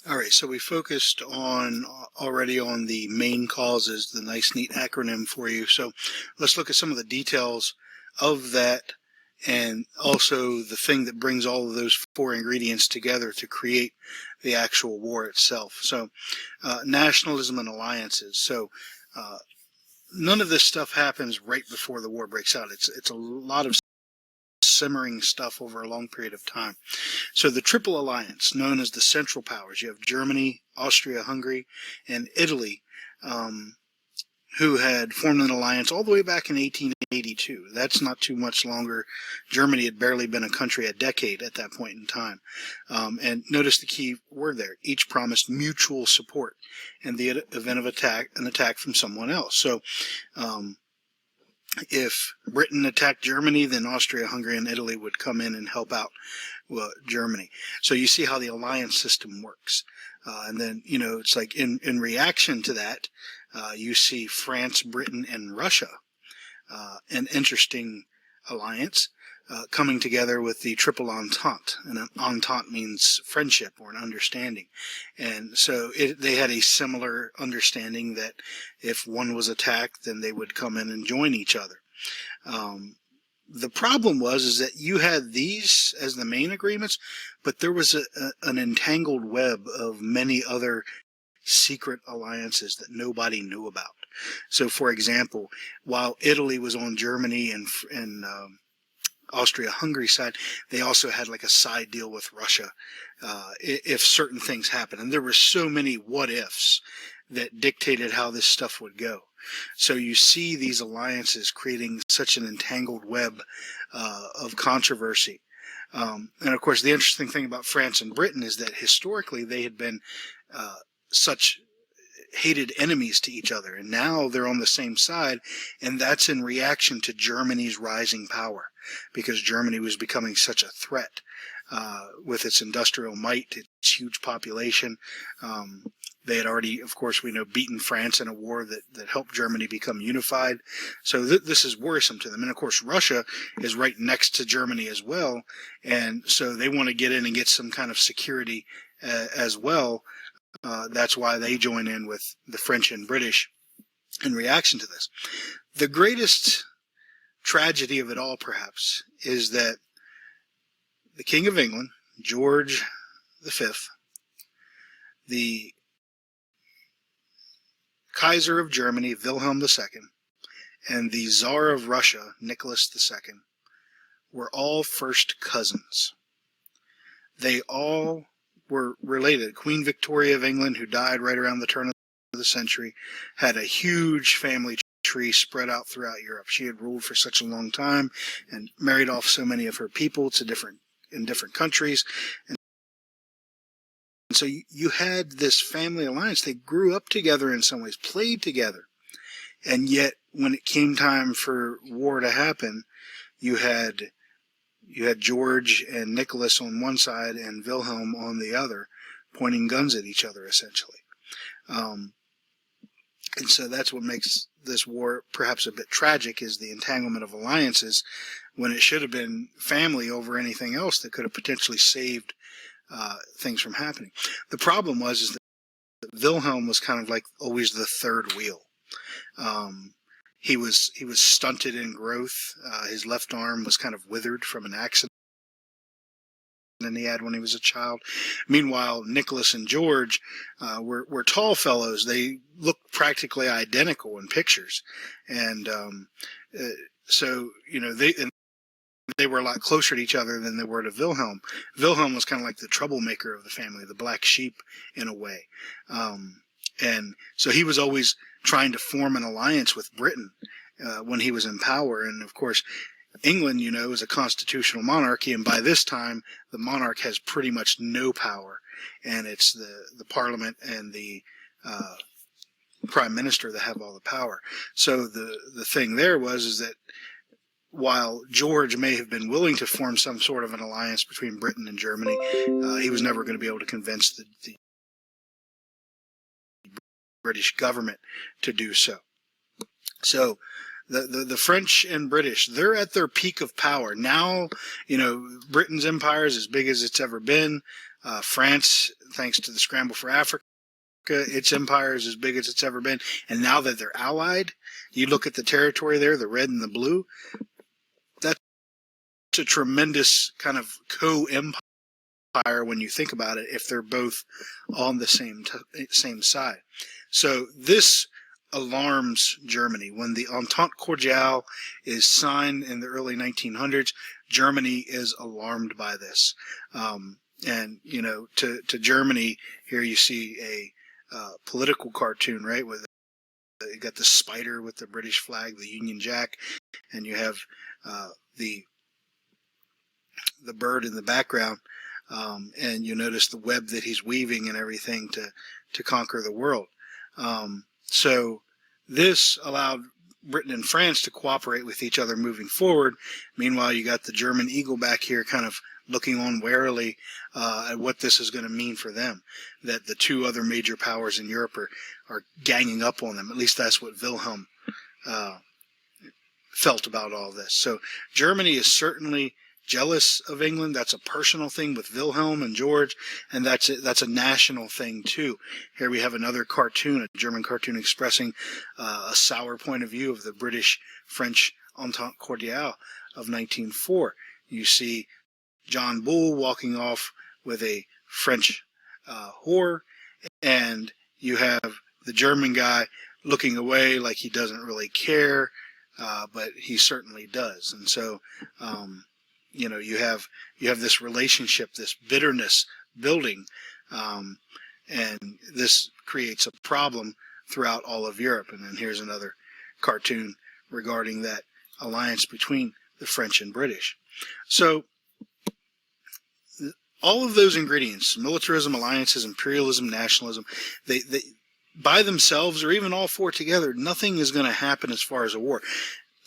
All right, so we focused on already on the main causes, the nice neat acronym for you. So let's look at some of the details of that, and also the thing that brings all of those four ingredients together to create the actual war itself. So nationalism and alliances. So none of this stuff happens right before the war breaks out. It's a lot of simmering stuff over a long period of time. So the Triple Alliance, known as the Central Powers, you have Germany, Austria, Hungary, and Italy, who had formed an alliance all the way back in 1882. That's not too much longer. Germany had barely been a country a decade at that point in time. And notice the key word there. Each promised mutual support in the event of an attack from someone else. So if Britain attacked Germany, then Austria, Hungary, and Italy would come in and help out Germany. So you see how the alliance system works. And then, it's like in reaction to that, you see France, Britain, and Russia, an interesting alliance, coming together with the Triple Entente. And an entente means friendship or an understanding. And so they had a similar understanding that if one was attacked, then they would come in and join each other. The problem is that you had these as the main agreements, but there was an entangled web of many other secret alliances that nobody knew about. So, for example, while Italy was on Germany and Austria-Hungary side, they also had like a side deal with Russia if certain things happened. And there were so many what-ifs that dictated how this stuff would go. So you see these alliances creating such an entangled web of controversy. And of course, the interesting thing about France and Britain is that historically they had been such hated enemies to each other, and now they're on the same side, and that's in reaction to Germany's rising power, because Germany was becoming such a threat with its industrial might, its huge population. They had already, of course, we know, beaten France in a war that helped Germany become unified. So this is worrisome to them. And of course, Russia is right next to Germany as well, and so they want to get in and get some kind of security as well. That's why they join in with the French and British in reaction to this. The greatest tragedy of it all, perhaps, is that the King of England, George V, the Kaiser of Germany, Wilhelm II, and the Tsar of Russia, Nicholas II, were all first cousins. They all were related. Queen Victoria of England, who died right around the turn of the century, had a huge family tree spread out throughout Europe. She had ruled for such a long time and married off so many of her people in different countries. And so you had this family alliance. They grew up together in some ways, played together. And yet, when it came time for war to happen, you had George and Nicholas on one side and Wilhelm on the other, pointing guns at each other, essentially. And so that's what makes this war perhaps a bit tragic, is the entanglement of alliances, when it should have been family over anything else that could have potentially saved things from happening. The problem is that Wilhelm was kind of like always the third wheel. He was stunted in growth. His left arm was kind of withered from an accident he had when he was a child. Meanwhile, Nicholas and George were tall fellows. They looked practically identical in pictures, and so they were a lot closer to each other than they were to Wilhelm. Wilhelm was kind of like the troublemaker of the family, the black sheep in a way. And so he was always trying to form an alliance with Britain when he was in power. And of course, England, is a constitutional monarchy, and by this time, the monarch has pretty much no power, and it's the parliament and the prime minister that have all the power. So the thing there is that while George may have been willing to form some sort of an alliance between Britain and Germany, he was never going to be able to convince the British government to do so. So the French and British, they're at their peak of power. Now, Britain's empire is as big as it's ever been. France, thanks to the scramble for Africa, its empire is as big as it's ever been. And now that they're allied, you look at the territory there, the red and the blue, that's a tremendous kind of co-empire when you think about it, if they're both on the same side. So this alarms Germany. When the Entente Cordiale is signed in the early 1900s, Germany is alarmed by this. And, you know, to Germany, here you see a political cartoon, right, with you got the spider with the British flag, the Union Jack, and you have the bird in the background, and you notice the web that he's weaving and everything to conquer the world. So this allowed Britain and France to cooperate with each other moving forward. Meanwhile, you got the German eagle back here kind of looking on warily at what this is going to mean for them, that the two other major powers in Europe are ganging up on them. At least that's what Wilhelm felt about all this. So Germany is certainly jealous of England. That's a personal thing with Wilhelm and George, and that's a national thing too. Here we have another cartoon, a German cartoon expressing a sour point of view of the British-French Entente Cordiale of 1904. You see John Bull walking off with a French whore, and you have the German guy looking away like he doesn't really care, but he certainly does. And so you know, you have this relationship, this bitterness building, and this creates a problem throughout all of Europe. And then here's another cartoon regarding that alliance between the French and British. So all of those ingredients, militarism, alliances, imperialism, nationalism, they by themselves, or even all four together, nothing is going to happen as far as a war.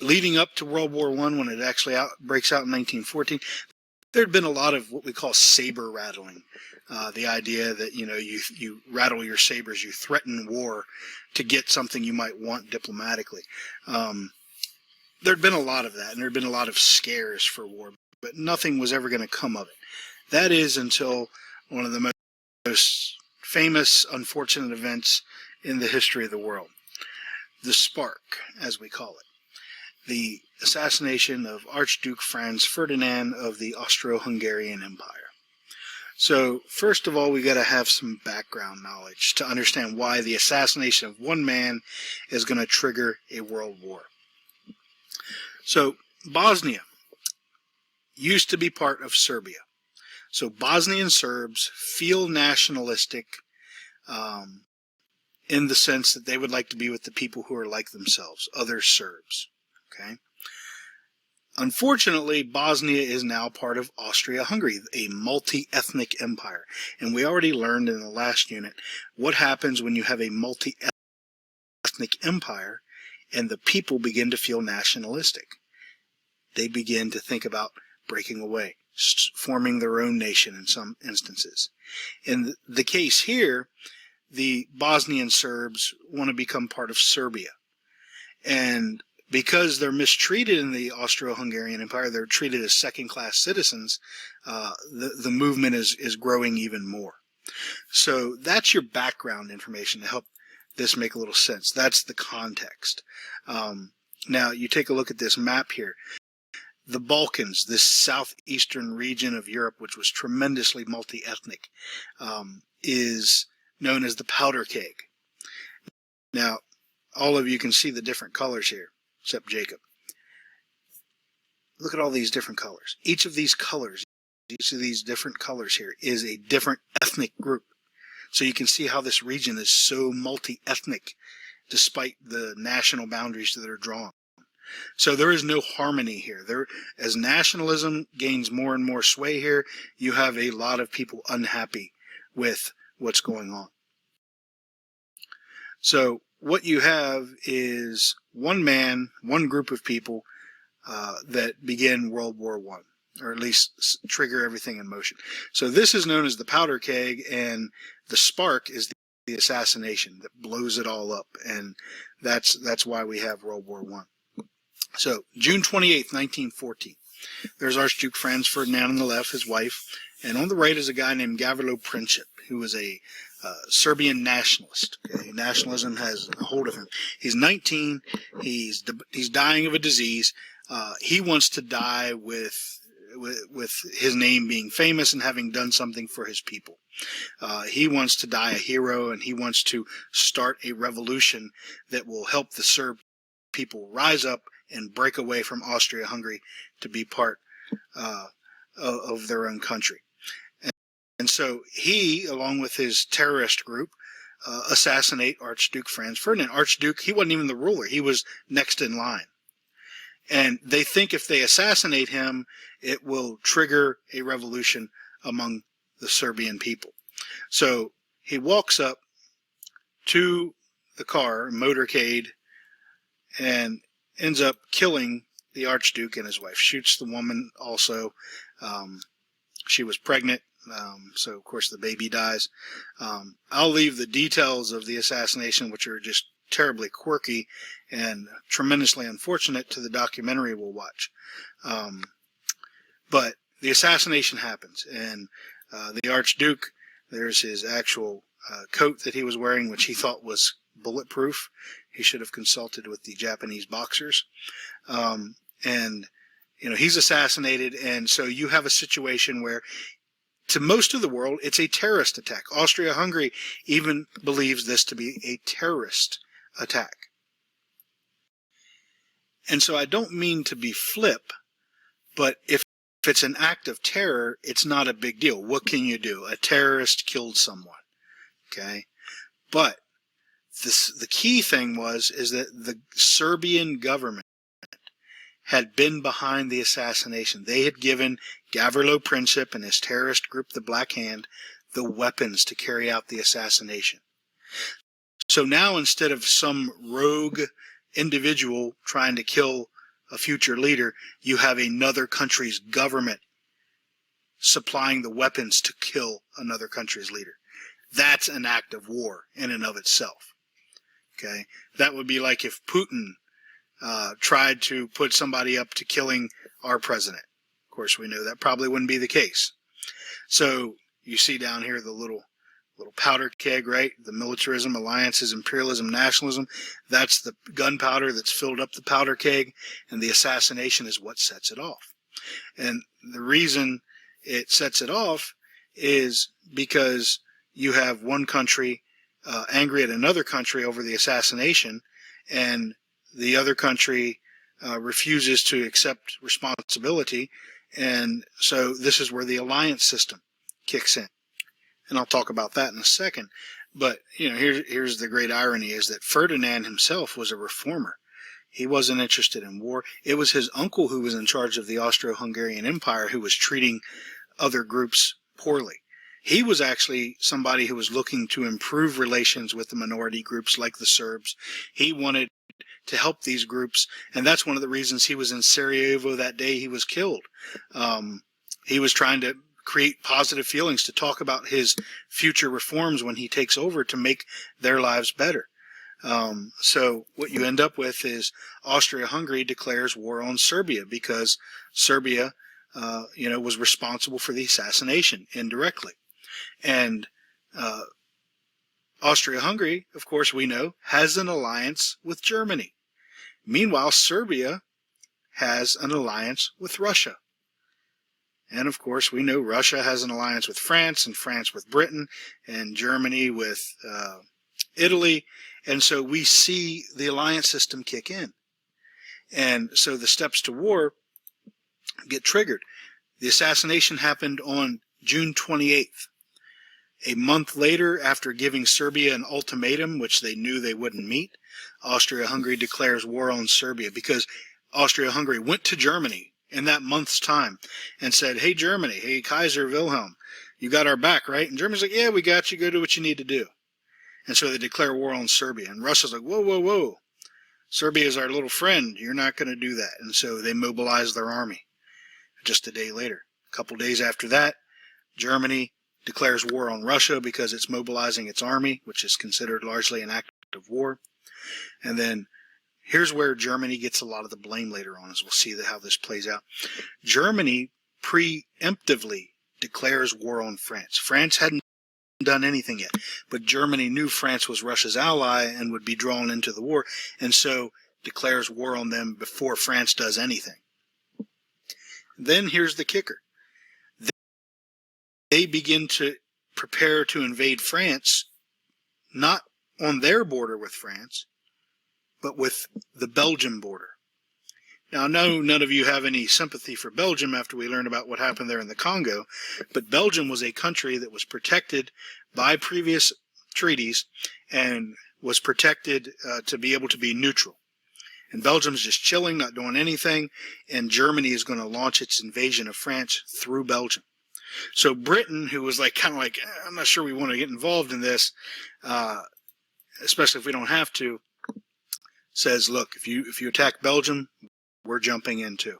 Leading up to World War I, when it actually breaks out in 1914, there had been a lot of what we call saber rattling. The idea that, you know, you rattle your sabers, you threaten war to get something you might want diplomatically. There had been a lot of that, and there had been a lot of scares for war, but nothing was ever going to come of it. That is until one of the most famous, unfortunate events in the history of the world. The Spark, as we call it. The assassination of Archduke Franz Ferdinand of the Austro-Hungarian Empire. So, first of all, we got to have some background knowledge to understand why the assassination of one man is going to trigger a world war. So, Bosnia used to be part of Serbia. So, Bosnian Serbs feel nationalistic in the sense that they would like to be with the people who are like themselves, other Serbs. Okay. Unfortunately, Bosnia is now part of Austria-Hungary, a multi-ethnic empire. And we already learned in the last unit what happens when you have a multi-ethnic empire and the people begin to feel nationalistic. They begin to think about breaking away, forming their own nation in some instances. In the case here, the Bosnian Serbs want to become part of Serbia. And because they're mistreated in the Austro-Hungarian Empire, they're treated as second-class citizens, the movement is growing even more. So that's your background information to help this make a little sense. That's the context. Now, you take a look at this map here. The Balkans, this southeastern region of Europe, which was tremendously multi-ethnic, is known as the powder keg. Now, all of you can see the different colors here, except Jacob. Look at all these different colors. Each of these colors, each of these different colors here is a different ethnic group. So you can see how this region is so multi-ethnic despite the national boundaries that are drawn. So there is no harmony here. As nationalism gains more and more sway here, you have a lot of people unhappy with what's going on. So what you have is one man, one group of people that begin World War I, or at least trigger everything in motion. So this is known as the powder keg, and the spark is the assassination that blows it all up, and that's why we have World War I. So June 28th, 1914. There's Archduke Franz Ferdinand on the left, his wife, and on the right is a guy named Gavrilo Princip, who was a Serbian nationalist. Okay? Nationalism has a hold of him. He's 19. He's dying of a disease. He wants to die with his name being famous and having done something for his people. He wants to die a hero, and he wants to start a revolution that will help the Serb people rise up and break away from Austria-Hungary to be part of their own country. And so he, along with his terrorist group, assassinate Archduke Franz Ferdinand. Archduke, he wasn't even the ruler. He was next in line. And they think if they assassinate him, it will trigger a revolution among the Serbian people. So he walks up to the car, motorcade, and ends up killing the Archduke and his wife. Shoots the woman also. She was pregnant, so of course the baby dies. I'll leave the details of the assassination, which are just terribly quirky and tremendously unfortunate, to the documentary we'll watch. But the assassination happens, and the Archduke, there's his actual coat that he was wearing, which he thought was bulletproof. He should have consulted with the Japanese boxers. And, he's assassinated, and so you have a situation where, to most of the world, it's a terrorist attack. Austria-Hungary even believes this to be a terrorist attack. And so I don't mean to be flip, but if it's an act of terror, it's not a big deal. What can you do? A terrorist killed someone. Okay? But the key thing is that the Serbian government had been behind the assassination. They had given Gavrilo Princip and his terrorist group, the Black Hand, the weapons to carry out the assassination. So now, instead of some rogue individual trying to kill a future leader, you have another country's government supplying the weapons to kill another country's leader. That's an act of war in and of itself. Okay? That would be like if Putin tried to put somebody up to killing our president. Of course, we know that probably wouldn't be the case. So you see down here the little powder keg, right? The militarism, alliances, imperialism, nationalism. That's the gunpowder that's filled up the powder keg, and the assassination is what sets it off. And the reason it sets it off is because you have one country angry at another country over the assassination, and the other country refuses to accept responsibility, and so this is where the alliance system kicks in. And I'll talk about that in a second. But, here's the great irony, is that Ferdinand himself was a reformer. He wasn't interested in war. It was his uncle who was in charge of the Austro-Hungarian Empire who was treating other groups poorly. He was actually somebody who was looking to improve relations with the minority groups like the Serbs. He wanted to help these groups, and that's one of the reasons he was in Sarajevo that day he was killed. He was trying to create positive feelings, to talk about his future reforms when he takes over to make their lives better. So what you end up with is Austria-Hungary declares war on Serbia because Serbia, was responsible for the assassination indirectly. And Austria-Hungary, of course, we know, has an alliance with Germany. Meanwhile, Serbia has an alliance with Russia. And, of course, we know Russia has an alliance with France, and France with Britain, and Germany with Italy. And so we see the alliance system kick in. And so the steps to war get triggered. The assassination happened on June 28th. A month later, after giving Serbia an ultimatum, which they knew they wouldn't meet, Austria-Hungary declares war on Serbia because Austria-Hungary went to Germany in that month's time and said, hey, Germany, hey, Kaiser Wilhelm, you got our back, right? And Germany's like, yeah, we got you. Go do what you need to do. And so they declare war on Serbia. And Russia's like, whoa, whoa, whoa. Serbia is our little friend. You're not going to do that. And so they mobilize their army just a day later. A couple days after that, Germany declares war on Russia because it's mobilizing its army, which is considered largely an act of war. And then here's where Germany gets a lot of the blame later on, as we'll see how this plays out. Germany preemptively declares war on France. France hadn't done anything yet, but Germany knew France was Russia's ally and would be drawn into the war, and so declares war on them before France does anything. Then here's the kicker. They begin to prepare to invade France, not on their border with France, but with the Belgian border. Now, I know none of you have any sympathy for Belgium after we learned about what happened there in the Congo, but Belgium was a country that was protected by previous treaties and was protected to be able to be neutral. And Belgium's just chilling, not doing anything, and Germany is going to launch its invasion of France through Belgium. So Britain, who was kind of like, I'm not sure we want to get involved in this, especially if we don't have to, says, look, if you attack Belgium, we're jumping in too.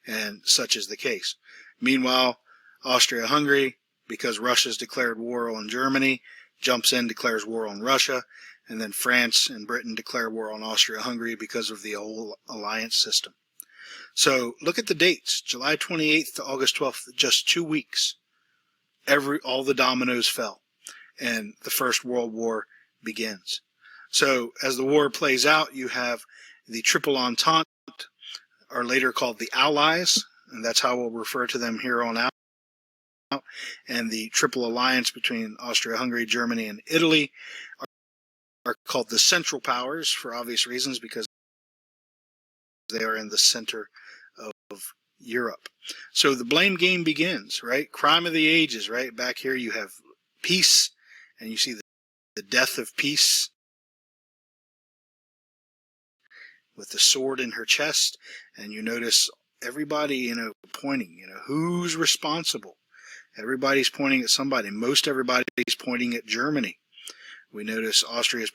And such is the case. Meanwhile, Austria-Hungary, because Russia's declared war on Germany, jumps in, declares war on Russia, and then France and Britain declare war on Austria-Hungary because of the whole alliance system. So look at the dates, July 28th to August 12th, just 2 weeks. All the dominoes fell, and the First World War begins. So as the war plays out, you have the Triple Entente, are later called the Allies, and that's how we'll refer to them here on out. And the Triple Alliance between Austria-Hungary, Germany, and Italy are called the Central Powers for obvious reasons, because they are in the center of Europe. So the blame game begins, right? Crime of the ages, right? Back here you have peace, and you see the death of peace with the sword in her chest, and you notice everybody, pointing, who's responsible? Everybody's pointing at somebody. Most everybody's pointing at Germany. We notice Austria's